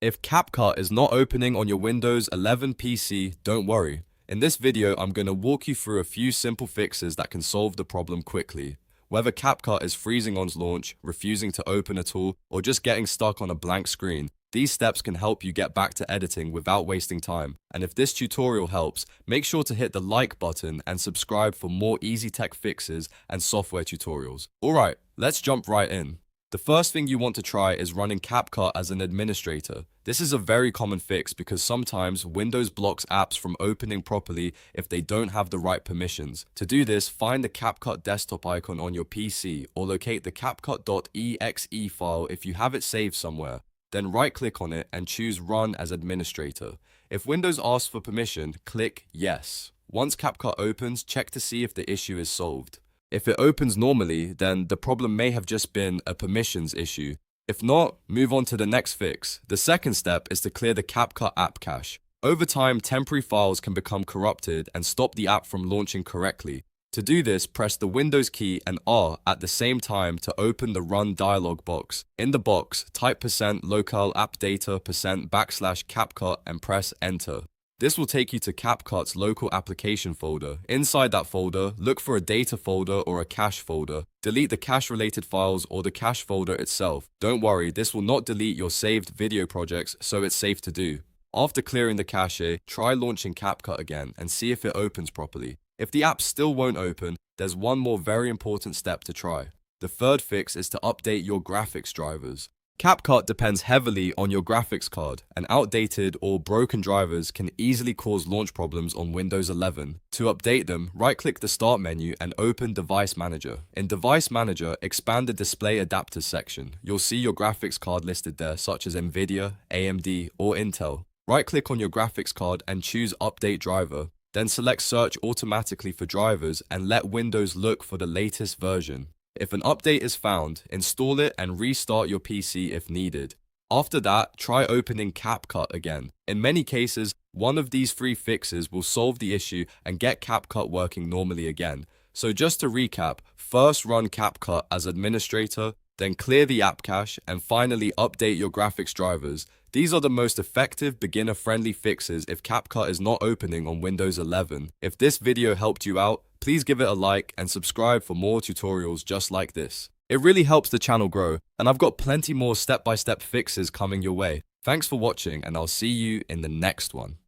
If CapCut is not opening on your Windows 11 PC, don't worry. In this video, I'm going to walk you through a few simple fixes that can solve the problem quickly. Whether CapCut is freezing on launch, refusing to open at all, or just getting stuck on a blank screen, these steps can help you get back to editing without wasting time. And if this tutorial helps, make sure to hit the like button and subscribe for more easy tech fixes and software tutorials. Alright, let's jump right in. The first thing you want to try is running CapCut as an administrator. This is a very common fix because sometimes Windows blocks apps from opening properly if they don't have the right permissions. To do this, find the CapCut desktop icon on your PC or locate the CapCut.exe file if you have it saved somewhere. Then right-click on it and choose Run as Administrator. If Windows asks for permission, click Yes. Once CapCut opens, check to see if the issue is solved. If it opens normally, then the problem may have just been a permissions issue. If not, move on to the next fix. The second step is to clear the CapCut app cache. Over time, temporary files can become corrupted and stop the app from launching correctly. To do this, press the Windows key and R at the same time to open the Run dialog box. In the box, type %locale appdata %\CapCut and press Enter. This will take you to CapCut's local application folder. Inside that folder, look for a data folder or a cache folder. Delete the cache-related files or the cache folder itself. Don't worry, this will not delete your saved video projects, so it's safe to do. After clearing the cache, try launching CapCut again and see if it opens properly. If the app still won't open, there's one more very important step to try. The third fix is to update your graphics drivers. CapCut depends heavily on your graphics card, and outdated or broken drivers can easily cause launch problems on Windows 11. To update them, right-click the Start menu and open Device Manager. In Device Manager, expand the Display Adapters section. You'll see your graphics card listed there, such as NVIDIA, AMD, or Intel. Right-click on your graphics card and choose Update Driver. Then select Search automatically for drivers and let Windows look for the latest version. If an update is found, install it and restart your PC if needed. After that, try opening CapCut again. In many cases, one of these three fixes will solve the issue and get CapCut working normally again. So just to recap, first run CapCut as administrator, then clear the app cache, and finally update your graphics drivers. These are the most effective beginner-friendly fixes if CapCut is not opening on Windows 11. If this video helped you out, please give it a like and subscribe for more tutorials just like this. It really helps the channel grow, and I've got plenty more step-by-step fixes coming your way. Thanks for watching, and I'll see you in the next one.